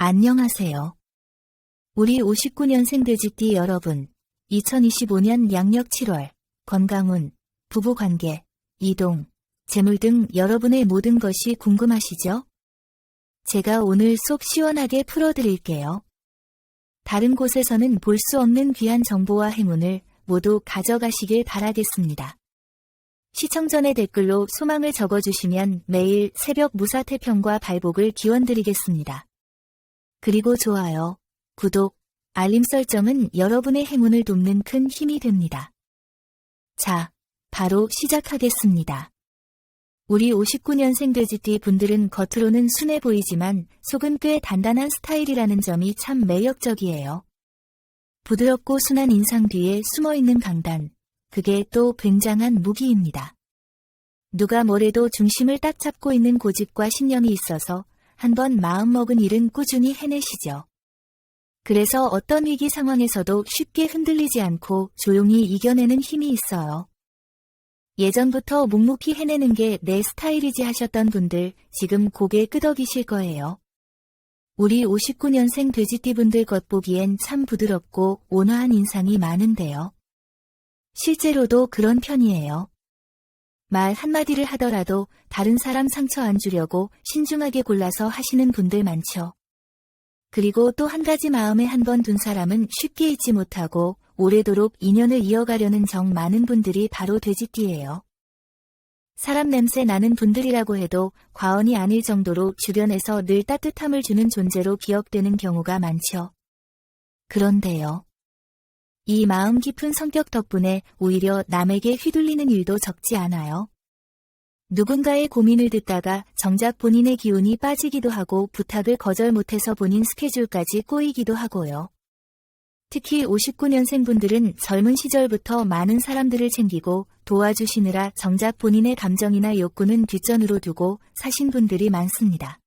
안녕하세요. 우리 59년생 돼지띠 여러분, 2025년 양력 7월, 건강운, 부부관계, 이동, 재물 등 여러분의 모든 것이 궁금하시죠? 제가 오늘 속 시원하게 풀어드릴게요. 다른 곳에서는 볼 수 없는 귀한 정보와 행운을 모두 가져가시길 바라겠습니다. 시청 전에 댓글로 소망을 적어주시면 매일 새벽 무사태평과 발복을 기원드리겠습니다. 그리고 좋아요, 구독, 알림 설정은 여러분의 행운을 돕는 큰 힘이 됩니다. 자, 바로 시작하겠습니다. 우리 59년생 돼지띠 분들은 겉으로는 순해 보이지만 속은 꽤 단단한 스타일이라는 점이 참 매력적이에요. 부드럽고 순한 인상 뒤에 숨어있는 강단, 그게 또 굉장한 무기입니다. 누가 뭐래도 중심을 딱 잡고 있는 고집과 신념이 있어서 한번 마음먹은 일은 꾸준히 해내시죠. 그래서 어떤 위기 상황에서도 쉽게 흔들리지 않고 조용히 이겨내는 힘이 있어요. 예전부터 묵묵히 해내는 게 내 스타일이지 하셨던 분들 지금 고개 끄덕이실 거예요. 우리 59년생 돼지띠 분들 겉보기엔 참 부드럽고 온화한 인상이 많은데요. 실제로도 그런 편이에요. 말 한마디를 하더라도 다른 사람 상처 안 주려고 신중하게 골라서 하시는 분들 많죠. 그리고 또 한 가지 마음에 한 번 둔 사람은 쉽게 잊지 못하고 오래도록 인연을 이어가려는 정 많은 분들이 바로 돼지띠예요. 사람 냄새 나는 분들이라고 해도 과언이 아닐 정도로 주변에서 늘 따뜻함을 주는 존재로 기억되는 경우가 많죠. 그런데요. 이 마음 깊은 성격 덕분에 오히려 남에게 휘둘리는 일도 적지 않아요. 누군가의 고민을 듣다가 정작 본인의 기운이 빠지기도 하고 부탁을 거절 못해서 본인 스케줄까지 꼬이기도 하고요. 특히 59년생 분들은 젊은 시절부터 많은 사람들을 챙기고 도와주시느라 정작 본인의 감정이나 욕구는 뒷전으로 두고 사신 분들이 많습니다.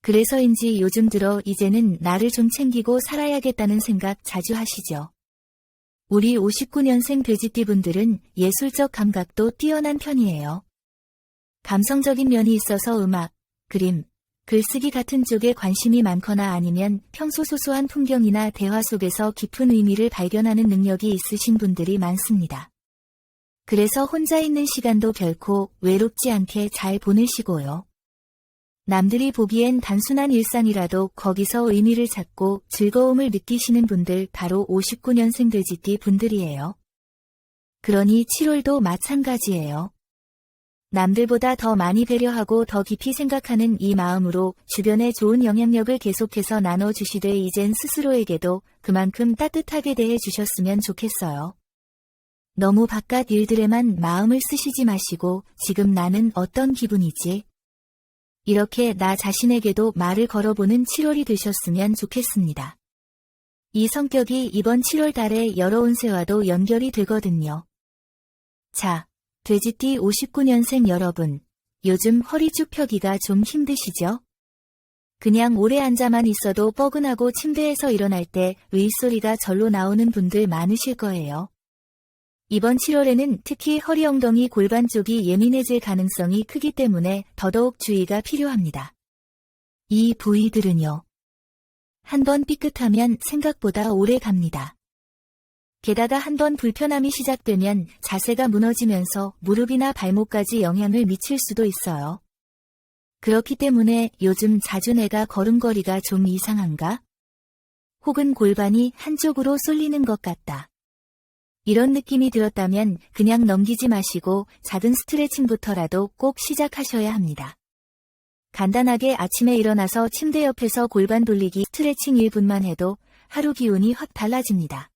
그래서인지 요즘 들어 이제는 나를 좀 챙기고 살아야겠다는 생각 자주 하시죠. 우리 59년생 돼지띠 분들은 예술적 감각도 뛰어난 편이에요. 감성적인 면이 있어서 음악, 그림, 글쓰기 같은 쪽에 관심이 많거나 아니면 평소 소소한 풍경이나 대화 속에서 깊은 의미를 발견하는 능력이 있으신 분들이 많습니다. 그래서 혼자 있는 시간도 결코 외롭지 않게 잘 보내시고요. 남들이 보기엔 단순한 일상이라도 거기서 의미를 찾고 즐거움을 느끼시는 분들 바로 59년생 돼지띠 분들이에요. 그러니 7월도 마찬가지예요. 남들보다 더 많이 배려하고 더 깊이 생각하는 이 마음으로 주변에 좋은 영향력을 계속해서 나눠주시되 이젠 스스로에게도 그만큼 따뜻하게 대해주셨으면 좋겠어요. 너무 바깥 일들에만 마음을 쓰시지 마시고 지금 나는 어떤 기분이지? 이렇게 나 자신에게도 말을 걸어보는 7월이 되셨으면 좋겠습니다. 이 성격이 이번 7월 달에 여러 운세와도 연결이 되거든요. 자, 돼지띠 59년생 여러분, 요즘 허리 쭉 펴기가 좀 힘드시죠? 그냥 오래 앉아만 있어도 뻐근하고 침대에서 일어날 때 의소리가 절로 나오는 분들 많으실 거예요. 이번 7월에는 특히 허리 엉덩이 골반 쪽이 예민해질 가능성이 크기 때문에 더더욱 주의가 필요합니다. 이 부위들은요. 한번 삐끗하면 생각보다 오래 갑니다. 게다가 한번 불편함이 시작되면 자세가 무너지면서 무릎이나 발목까지 영향을 미칠 수도 있어요. 그렇기 때문에 요즘 자주 내가 걸음걸이가 좀 이상한가? 혹은 골반이 한쪽으로 쏠리는 것 같다. 이런 느낌이 들었다면 그냥 넘기지 마시고 작은 스트레칭부터라도 꼭 시작하셔야 합니다. 간단하게 아침에 일어나서 침대 옆에서 골반 돌리기 스트레칭 1분만 해도 하루 기운이 확 달라집니다.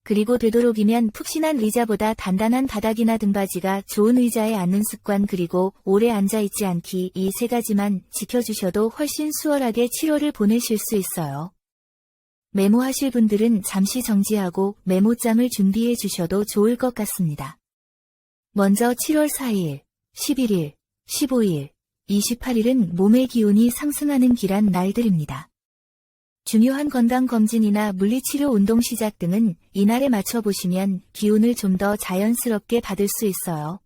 그리고 되도록이면 푹신한 의자보다 단단한 바닥이나 등받이가 좋은 의자에 앉는 습관 그리고 오래 앉아있지 않기 이 세 가지만 지켜주셔도 훨씬 수월하게 7월을 보내실 수 있어요. 메모하실 분들은 잠시 정지하고 메모장을 준비해 주셔도 좋을 것 같습니다. 먼저 7월 4일, 11일, 15일, 28일은 몸의 기운이 상승하는 길한 날들입니다. 중요한 건강검진이나 물리치료 운동 시작 등은 이날에 맞춰보시면 기운을 좀 더 자연스럽게 받을 수 있어요.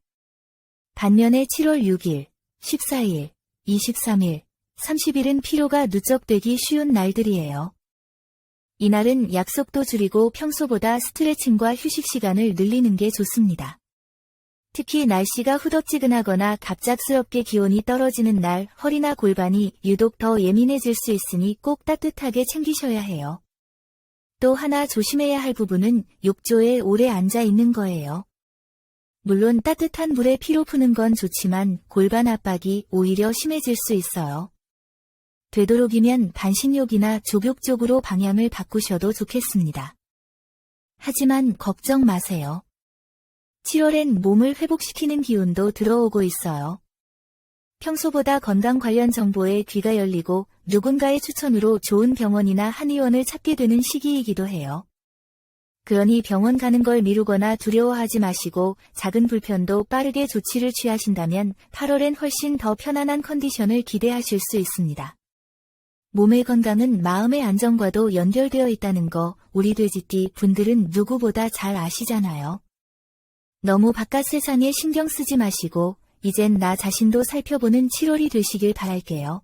반면에 7월 6일, 14일, 23일, 30일은 피로가 누적되기 쉬운 날들이에요. 이날은 약속도 줄이고 평소보다 스트레칭과 휴식 시간을 늘리는 게 좋습니다. 특히 날씨가 후덥지근하거나 갑작스럽게 기온이 떨어지는 날 허리나 골반이 유독 더 예민해질 수 있으니 꼭 따뜻하게 챙기셔야 해요. 또 하나 조심해야 할 부분은 욕조에 오래 앉아 있는 거예요. 물론 따뜻한 물에 피로 푸는 건 좋지만 골반 압박이 오히려 심해질 수 있어요. 되도록이면 반신욕이나 족욕 쪽으로 방향을 바꾸셔도 좋겠습니다. 하지만 걱정 마세요. 7월엔 몸을 회복시키는 기운도 들어오고 있어요. 평소보다 건강 관련 정보에 귀가 열리고 누군가의 추천으로 좋은 병원이나 한의원을 찾게 되는 시기이기도 해요. 그러니 병원 가는 걸 미루거나 두려워하지 마시고 작은 불편도 빠르게 조치를 취하신다면 8월엔 훨씬 더 편안한 컨디션을 기대하실 수 있습니다. 몸의 건강은 마음의 안정과도 연결되어 있다는 거 우리 돼지띠 분들은 누구보다 잘 아시잖아요. 너무 바깥 세상에 신경 쓰지 마시고 이젠 나 자신도 살펴보는 7월이 되시길 바랄게요.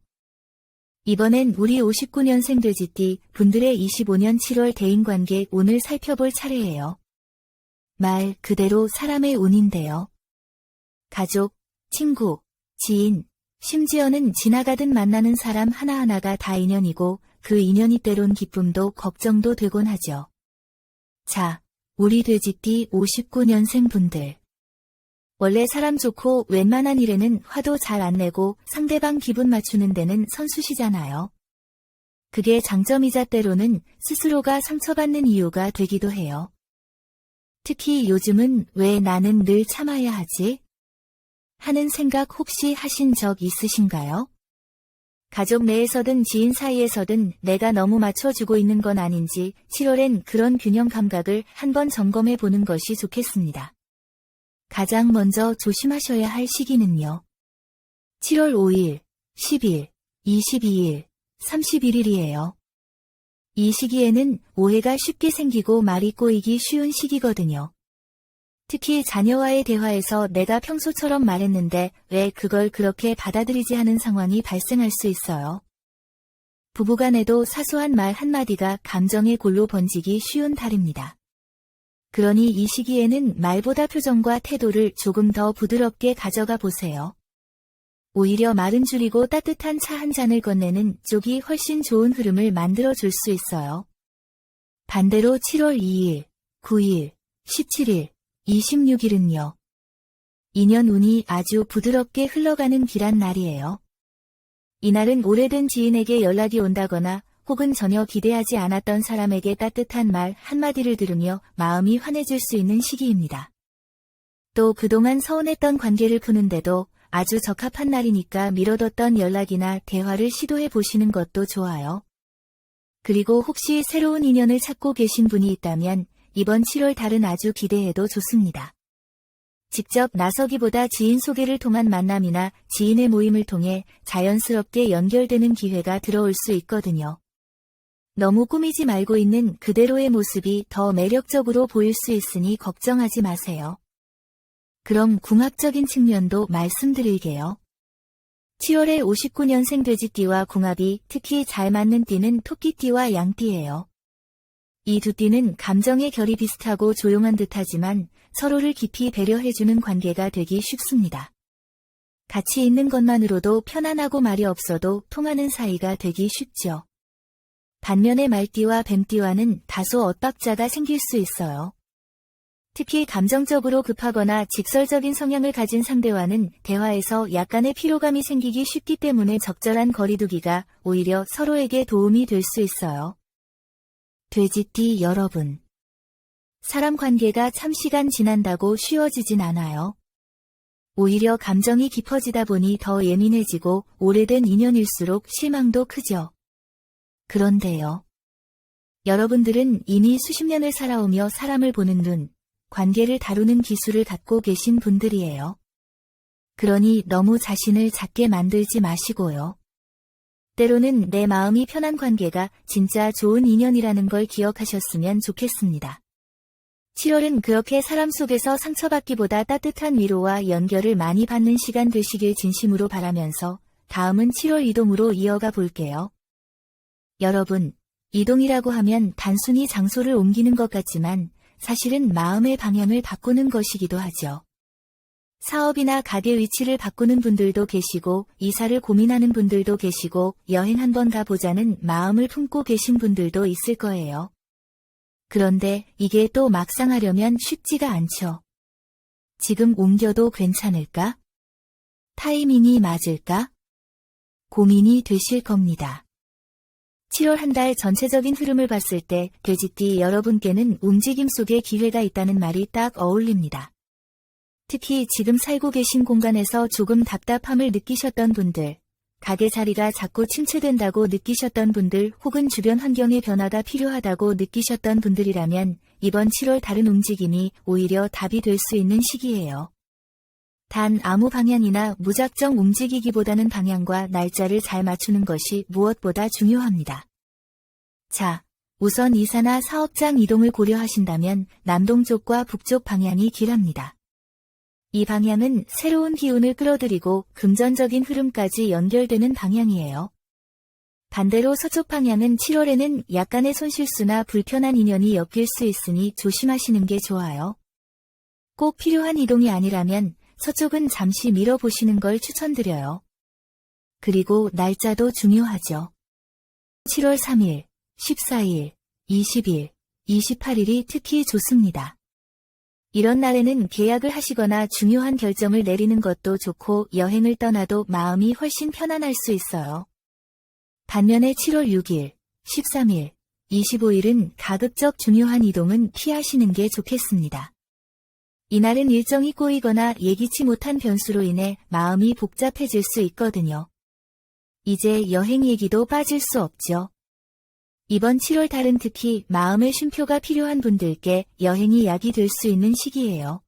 이번엔 우리 59년생 돼지띠 분들의 25년 7월 대인관계 운을 살펴볼 차례예요. 말 그대로 사람의 운인데요. 가족, 친구, 지인, 심지어는 지나가듯 만나는 사람 하나하나가 다 인연이고 그 인연이 때론 기쁨도 걱정도 되곤 하죠. 자, 우리 돼지띠 59년생 분들. 원래 사람 좋고 웬만한 일에는 화도 잘 안 내고 상대방 기분 맞추는 데는 선수시잖아요. 그게 장점이자 때로는 스스로가 상처받는 이유가 되기도 해요. 특히 요즘은 왜 나는 늘 참아야 하지? 하는 생각 혹시 하신 적 있으신가요? 가족 내에서든 지인 사이에서든 내가 너무 맞춰주고 있는 건 아닌지 7월엔 그런 균형 감각을 한번 점검해 보는 것이 좋겠습니다. 가장 먼저 조심하셔야 할 시기는요. 7월 5일, 10일, 22일, 31일이에요. 이 시기에는 오해가 쉽게 생기고 말이 꼬이기 쉬운 시기거든요. 특히 자녀와의 대화에서 내가 평소처럼 말했는데 왜 그걸 그렇게 받아들이지 하는 상황이 발생할 수 있어요. 부부간에도 사소한 말 한마디가 감정의 골로 번지기 쉬운 달입니다. 그러니 이 시기에는 말보다 표정과 태도를 조금 더 부드럽게 가져가 보세요. 오히려 말은 줄이고 따뜻한 차 한 잔을 건네는 쪽이 훨씬 좋은 흐름을 만들어 줄 수 있어요. 반대로 7월 2일, 9일, 17일, 26일은요. 인연 운이 아주 부드럽게 흘러가는 길한 날이에요. 이날은 오래된 지인에게 연락이 온다거나 혹은 전혀 기대하지 않았던 사람에게 따뜻한 말 한마디를 들으며 마음이 환해질 수 있는 시기입니다. 또 그동안 서운했던 관계를 푸는데도 아주 적합한 날이니까 미뤄뒀던 연락이나 대화를 시도해 보시는 것도 좋아요. 그리고 혹시 새로운 인연을 찾고 계신 분이 있다면 이번 7월 달은 아주 기대해도 좋습니다. 직접 나서기보다 지인 소개를 통한 만남이나 지인의 모임을 통해 자연스럽게 연결되는 기회가 들어올 수 있거든요. 너무 꾸미지 말고 있는 그대로의 모습이 더 매력적으로 보일 수 있으니 걱정하지 마세요. 그럼 궁합적인 측면도 말씀드릴게요. 7월에 59년생 돼지띠와 궁합이 특히 잘 맞는 띠는 토끼띠와 양띠예요. 이 두 띠는 감정의 결이 비슷하고 조용한 듯하지만 서로를 깊이 배려해주는 관계가 되기 쉽습니다. 같이 있는 것만으로도 편안하고 말이 없어도 통하는 사이가 되기 쉽죠. 반면에 말띠와 뱀띠와는 다소 엇박자가 생길 수 있어요. 특히 감정적으로 급하거나 직설적인 성향을 가진 상대와는 대화에서 약간의 피로감이 생기기 쉽기 때문에 적절한 거리두기가 오히려 서로에게 도움이 될 수 있어요. 돼지띠 여러분. 사람 관계가 참 시간 지난다고 쉬워지진 않아요. 오히려 감정이 깊어지다 보니 더 예민해지고 오래된 인연일수록 실망도 크죠. 그런데요. 여러분들은 이미 수십 년을 살아오며 사람을 보는 눈, 관계를 다루는 기술을 갖고 계신 분들이에요. 그러니 너무 자신을 작게 만들지 마시고요. 때로는 내 마음이 편한 관계가 진짜 좋은 인연이라는 걸 기억하셨으면 좋겠습니다. 7월은 그렇게 사람 속에서 상처받기보다 따뜻한 위로와 연결을 많이 받는 시간 되시길 진심으로 바라면서 다음은 7월 이동으로 이어가 볼게요. 여러분, 이동이라고 하면 단순히 장소를 옮기는 것 같지만 사실은 마음의 방향을 바꾸는 것이기도 하죠. 사업이나 가게 위치를 바꾸는 분들도 계시고, 이사를 고민하는 분들도 계시고, 여행 한번 가보자는 마음을 품고 계신 분들도 있을 거예요. 그런데 이게 또 막상 하려면 쉽지가 않죠. 지금 옮겨도 괜찮을까? 타이밍이 맞을까? 고민이 되실 겁니다. 7월 한 달 전체적인 흐름을 봤을 때 돼지띠 여러분께는 움직임 속에 기회가 있다는 말이 딱 어울립니다. 특히 지금 살고 계신 공간에서 조금 답답함을 느끼셨던 분들, 가게 자리가 자꾸 침체된다고 느끼셨던 분들 혹은 주변 환경의 변화가 필요하다고 느끼셨던 분들이라면 이번 7월 다른 움직임이 오히려 답이 될 수 있는 시기예요. 단 아무 방향이나 무작정 움직이기보다는 방향과 날짜를 잘 맞추는 것이 무엇보다 중요합니다. 자, 우선 이사나 사업장 이동을 고려하신다면 남동쪽과 북쪽 방향이 길합니다. 이 방향은 새로운 기운을 끌어들이고 금전적인 흐름까지 연결되는 방향이에요. 반대로 서쪽 방향은 7월에는 약간의 손실수나 불편한 인연이 엮일 수 있으니 조심하시는 게 좋아요. 꼭 필요한 이동이 아니라면 서쪽은 잠시 미뤄보시는 걸 추천드려요. 그리고 날짜도 중요하죠. 7월 3일, 14일, 20일, 28일이 특히 좋습니다. 이런 날에는 계약을 하시거나 중요한 결정을 내리는 것도 좋고 여행을 떠나도 마음이 훨씬 편안할 수 있어요. 반면에 7월 6일, 13일, 25일은 가급적 중요한 이동은 피하시는 게 좋겠습니다. 이날은 일정이 꼬이거나 예기치 못한 변수로 인해 마음이 복잡해질 수 있거든요. 이제 여행 얘기도 빠질 수 없죠. 이번 7월 달은 특히 마음의 쉼표가 필요한 분들께 여행이 약이 될 수 있는 시기예요.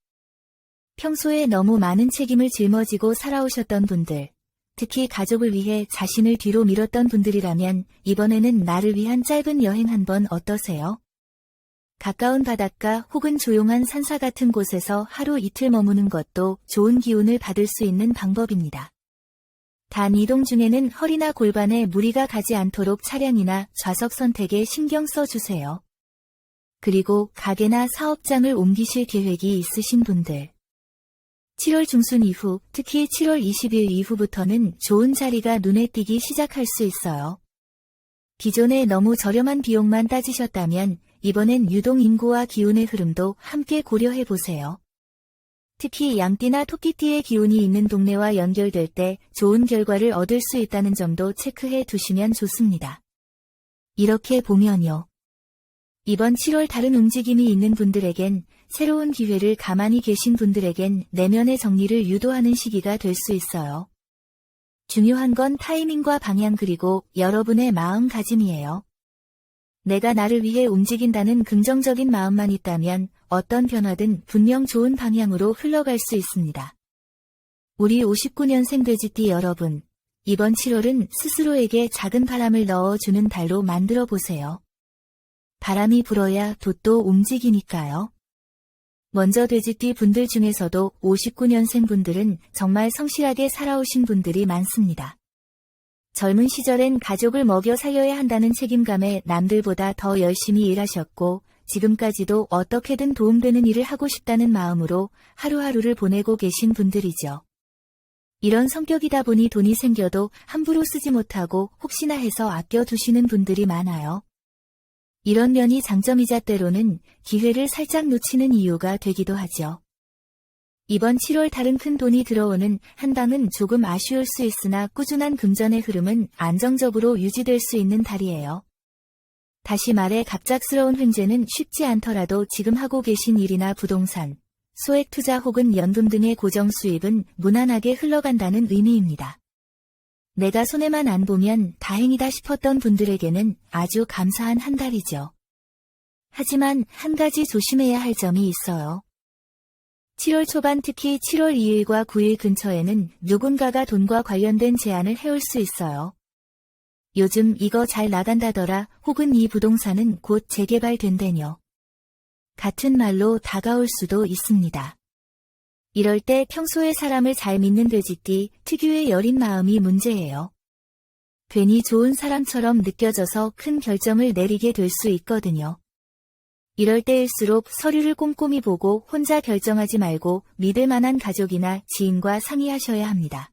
평소에 너무 많은 책임을 짊어지고 살아오셨던 분들, 특히 가족을 위해 자신을 뒤로 밀었던 분들이라면 이번에는 나를 위한 짧은 여행 한번 어떠세요? 가까운 바닷가 혹은 조용한 산사 같은 곳에서 하루 이틀 머무는 것도 좋은 기운을 받을 수 있는 방법입니다. 단 이동 중에는 허리나 골반에 무리가 가지 않도록 차량이나 좌석 선택에 신경 써주세요. 그리고 가게나 사업장을 옮기실 계획이 있으신 분들. 7월 중순 이후, 특히 7월 20일 이후부터는 좋은 자리가 눈에 띄기 시작할 수 있어요. 기존에 너무 저렴한 비용만 따지셨다면 이번엔 유동 인구와 기운의 흐름도 함께 고려해보세요. 특히 양띠나 토끼띠의 기운이 있는 동네와 연결될 때 좋은 결과를 얻을 수 있다는 점도 체크해 두시면 좋습니다. 이렇게 보면요. 이번 7월 다른 움직임이 있는 분들에겐 새로운 기회를 가만히 계신 분들에겐 내면의 정리를 유도하는 시기가 될 수 있어요. 중요한 건 타이밍과 방향 그리고 여러분의 마음가짐이에요. 내가 나를 위해 움직인다는 긍정적인 마음만 있다면 어떤 변화든 분명 좋은 방향으로 흘러갈 수 있습니다. 우리 59년생 돼지띠 여러분, 이번 7월은 스스로에게 작은 바람을 넣어주는 달로 만들어 보세요. 바람이 불어야 돛도 움직이니까요. 먼저 돼지띠 분들 중에서도 59년생 분들은 정말 성실하게 살아오신 분들이 많습니다. 젊은 시절엔 가족을 먹여 살려야 한다는 책임감에 남들보다 더 열심히 일하셨고 지금까지도 어떻게든 도움되는 일을 하고 싶다는 마음으로 하루하루를 보내고 계신 분들이죠. 이런 성격이다 보니 돈이 생겨도 함부로 쓰지 못하고 혹시나 해서 아껴두시는 분들이 많아요. 이런 면이 장점이자 때로는 기회를 살짝 놓치는 이유가 되기도 하죠. 이번 7월 달은 큰 돈이 들어오는 한 방은 조금 아쉬울 수 있으나 꾸준한 금전의 흐름은 안정적으로 유지될 수 있는 달이에요. 다시 말해 갑작스러운 횡재는 쉽지 않더라도 지금 하고 계신 일이나 부동산, 소액 투자 혹은 연금 등의 고정 수입은 무난하게 흘러간다는 의미입니다. 내가 손해만 안 보면 다행이다 싶었던 분들에게는 아주 감사한 한 달이죠. 하지만 한 가지 조심해야 할 점이 있어요. 7월 초반 특히 7월 2일과 9일 근처에는 누군가가 돈과 관련된 제안을 해올 수 있어요. 요즘 이거 잘 나간다더라 혹은 이 부동산은 곧 재개발된대뇨. 같은 말로 다가올 수도 있습니다. 이럴 때 평소에 사람을 잘 믿는 돼지띠 특유의 여린 마음이 문제예요. 괜히 좋은 사람처럼 느껴져서 큰 결정을 내리게 될 수 있거든요. 이럴 때일수록 서류를 꼼꼼히 보고 혼자 결정하지 말고 믿을 만한 가족이나 지인과 상의하셔야 합니다.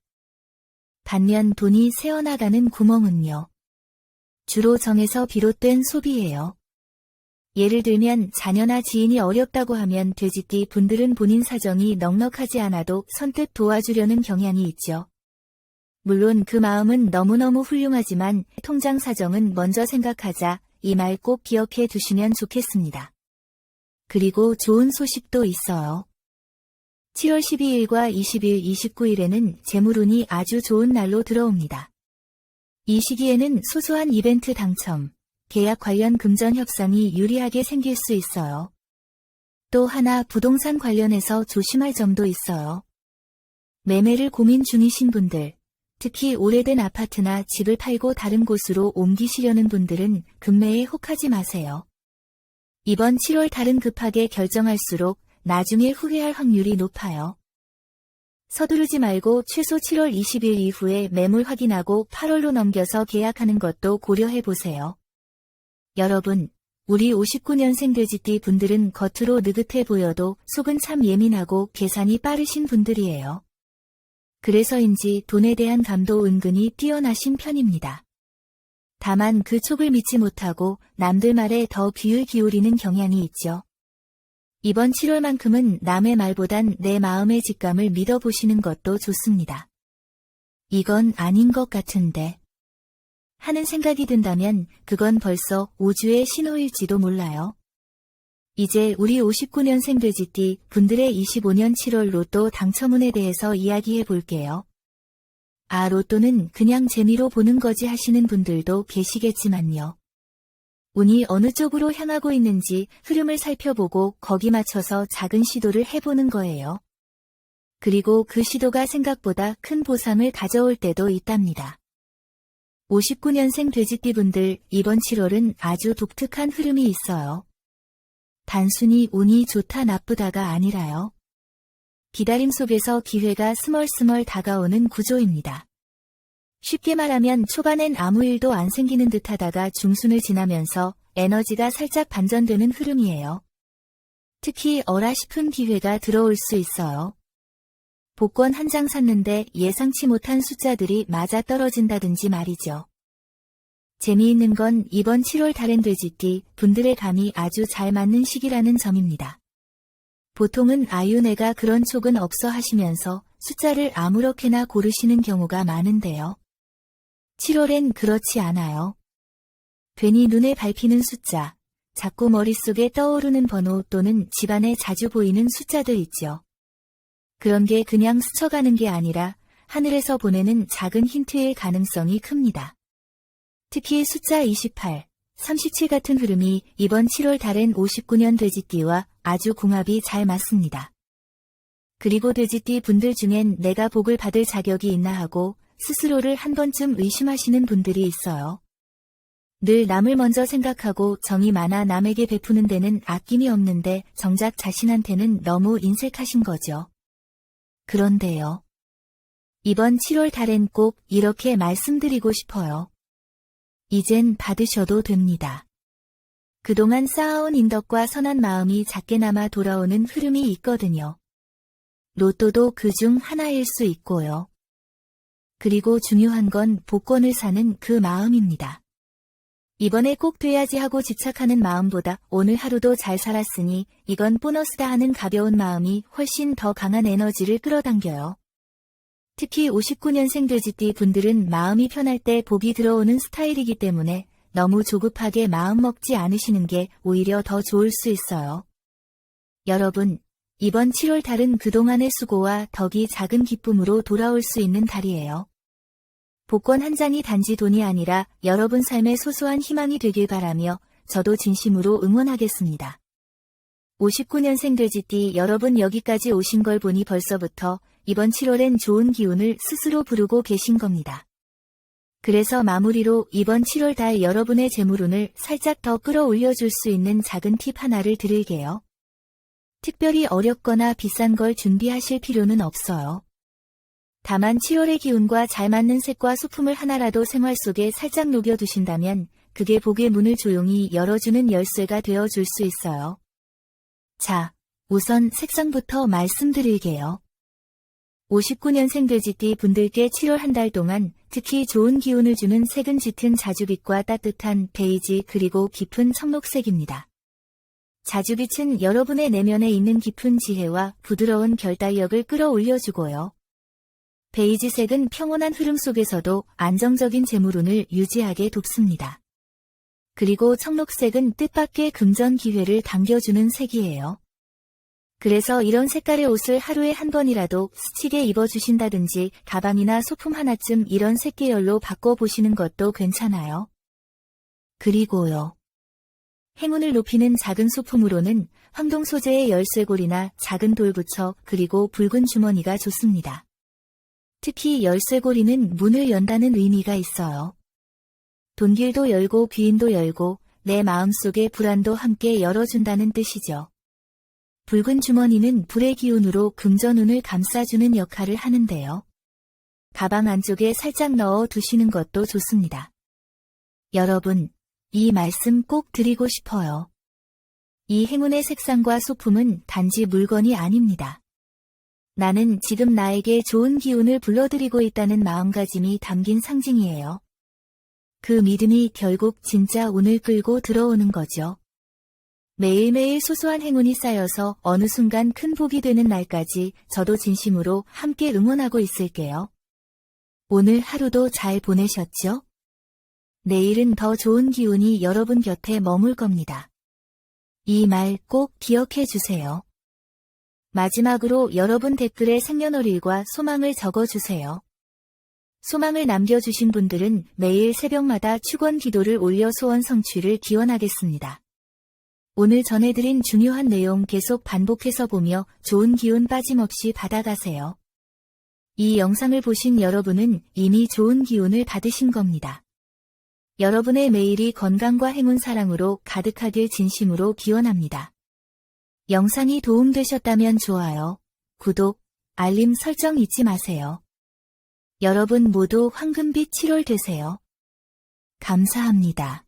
반면 돈이 새어나가는 구멍은요. 주로 정에서 비롯된 소비예요. 예를 들면 자녀나 지인이 어렵다고 하면 돼지띠 분들은 본인 사정이 넉넉하지 않아도 선뜻 도와주려는 경향이 있죠. 물론 그 마음은 너무너무 훌륭하지만 통장 사정은 먼저 생각하자, 이 말 꼭 기억해 두시면 좋겠습니다. 그리고 좋은 소식도 있어요. 7월 12일과 20일, 29일에는 재물운이 아주 좋은 날로 들어옵니다. 이 시기에는 소소한 이벤트 당첨, 계약 관련 금전 협상이 유리하게 생길 수 있어요. 또 하나 부동산 관련해서 조심할 점도 있어요. 매매를 고민 중이신 분들, 특히 오래된 아파트나 집을 팔고 다른 곳으로 옮기시려는 분들은 급매에 혹하지 마세요. 이번 7월 달은 급하게 결정할수록 나중에 후회할 확률이 높아요. 서두르지 말고 최소 7월 20일 이후에 매물 확인하고 8월로 넘겨서 계약하는 것도 고려해 보세요. 여러분, 우리 59년생 돼지띠 분들은 겉으로 느긋해 보여도 속은 참 예민하고 계산이 빠르신 분들이에요. 그래서인지 돈에 대한 감도 은근히 뛰어나신 편입니다. 다만 그 촉을 믿지 못하고 남들 말에 더 귀를 기울이는 경향이 있죠. 이번 7월만큼은 남의 말보단 내 마음의 직감을 믿어보시는 것도 좋습니다. 이건 아닌 것 같은데 하는 생각이 든다면 그건 벌써 오주의 신호일지도 몰라요. 이제 우리 59년생 돼지띠 분들의 25년 7월 로또 당첨운에 대해서 이야기해 볼게요. 아, 로또는 그냥 재미로 보는 거지 하시는 분들도 계시겠지만요. 운이 어느 쪽으로 향하고 있는지 흐름을 살펴보고 거기 맞춰서 작은 시도를 해보는 거예요. 그리고 그 시도가 생각보다 큰 보상을 가져올 때도 있답니다. 59년생 돼지띠 분들 이번 7월은 아주 독특한 흐름이 있어요. 단순히 운이 좋다 나쁘다가 아니라요. 기다림 속에서 기회가 스멀스멀 다가오는 구조입니다. 쉽게 말하면 초반엔 아무 일도 안 생기는 듯 하다가 중순을 지나면서 에너지가 살짝 반전되는 흐름이에요. 특히 어라 싶은 기회가 들어올 수 있어요. 복권 한 장 샀는데 예상치 못한 숫자들이 맞아떨어진다든지 말이죠. 재미있는 건 이번 7월 달엔 돼지띠 분들의 감이 아주 잘 맞는 시기라는 점입니다. 보통은 아유 내가 그런 촉은 없어 하시면서 숫자를 아무렇게나 고르시는 경우가 많은데요. 7월엔 그렇지 않아요. 괜히 눈에 밟히는 숫자, 자꾸 머릿속에 떠오르는 번호 또는 집안에 자주 보이는 숫자들 있죠. 그런 게 그냥 스쳐가는 게 아니라 하늘에서 보내는 작은 힌트일 가능성이 큽니다. 특히 숫자 28, 37 같은 흐름이 이번 7월 달엔 59년 돼지띠와 아주 궁합이 잘 맞습니다. 그리고 돼지띠 분들 중엔 내가 복을 받을 자격이 있나 하고 스스로를 한 번쯤 의심하시는 분들이 있어요. 늘 남을 먼저 생각하고 정이 많아 남에게 베푸는 데는 아낌이 없는데 정작 자신한테는 너무 인색하신 거죠. 그런데요. 이번 7월 달엔 꼭 이렇게 말씀드리고 싶어요. 이젠 받으셔도 됩니다. 그동안 쌓아온 인덕과 선한 마음이 작게나마 돌아오는 흐름이 있거든요. 로또도 그중 하나일 수 있고요. 그리고 중요한 건 복권을 사는 그 마음입니다. 이번에 꼭 돼야지 하고 집착하는 마음보다 오늘 하루도 잘 살았으니 이건 보너스다 하는 가벼운 마음이 훨씬 더 강한 에너지를 끌어당겨요. 특히 59년생 돼지띠 분들은 마음이 편할 때 복이 들어오는 스타일이기 때문에 너무 조급하게 마음 먹지 않으시는 게 오히려 더 좋을 수 있어요. 여러분, 이번 7월 달은 그동안의 수고와 덕이 작은 기쁨으로 돌아올 수 있는 달이에요. 복권 한 장이 단지 돈이 아니라 여러분 삶의 소소한 희망이 되길 바라며 저도 진심으로 응원하겠습니다. 59년생 돼지띠 여러분 여기까지 오신 걸 보니 벌써부터 이번 7월엔 좋은 기운을 스스로 부르고 계신 겁니다. 그래서 마무리로 이번 7월 달 여러분의 재물운을 살짝 더 끌어올려줄 수 있는 작은 팁 하나를 드릴게요. 특별히 어렵거나 비싼 걸 준비하실 필요는 없어요. 다만 7월의 기운과 잘 맞는 색과 소품을 하나라도 생활 속에 살짝 녹여두신다면 그게 복의 문을 조용히 열어주는 열쇠가 되어줄 수 있어요. 자, 우선 색상부터 말씀드릴게요. 59년생 돼지띠 분들께 7월 한 달 동안 특히 좋은 기운을 주는 색은 짙은 자주빛과 따뜻한 베이지 그리고 깊은 청록색입니다. 자주빛은 여러분의 내면에 있는 깊은 지혜와 부드러운 결단력을 끌어올려주고요. 베이지색은 평온한 흐름 속에서도 안정적인 재물운을 유지하게 돕습니다. 그리고 청록색은 뜻밖의 금전 기회를 당겨주는 색이에요. 그래서 이런 색깔의 옷을 하루에 한 번이라도 스치게 입어주신다든지 가방이나 소품 하나쯤 이런 색 계열로 바꿔보시는 것도 괜찮아요. 그리고요. 행운을 높이는 작은 소품으로는 황동 소재의 열쇠고리나 작은 돌부처 그리고 붉은 주머니가 좋습니다. 특히 열쇠고리는 문을 연다는 의미가 있어요. 돈길도 열고 귀인도 열고 내 마음속의 불안도 함께 열어준다는 뜻이죠. 붉은 주머니는 불의 기운으로 금전운을 감싸주는 역할을 하는데요. 가방 안쪽에 살짝 넣어 두시는 것도 좋습니다. 여러분, 이 말씀 꼭 드리고 싶어요. 이 행운의 색상과 소품은 단지 물건이 아닙니다. 나는 지금 나에게 좋은 기운을 불러들이고 있다는 마음가짐이 담긴 상징이에요. 그 믿음이 결국 진짜 운을 끌고 들어오는 거죠. 매일매일 소소한 행운이 쌓여서 어느 순간 큰 복이 되는 날까지 저도 진심으로 함께 응원하고 있을게요. 오늘 하루도 잘 보내셨죠? 내일은 더 좋은 기운이 여러분 곁에 머물 겁니다. 이 말 꼭 기억해 주세요. 마지막으로 여러분 댓글에 생년월일과 소망을 적어주세요. 소망을 남겨주신 분들은 매일 새벽마다 축원 기도를 올려 소원 성취를 기원하겠습니다. 오늘 전해드린 중요한 내용 계속 반복해서 보며 좋은 기운 빠짐없이 받아가세요. 이 영상을 보신 여러분은 이미 좋은 기운을 받으신 겁니다. 여러분의 매일이 건강과 행운 사랑으로 가득하길 진심으로 기원합니다. 영상이 도움되셨다면 좋아요, 구독, 알림 설정 잊지 마세요. 여러분 모두 황금빛 7월 되세요. 감사합니다.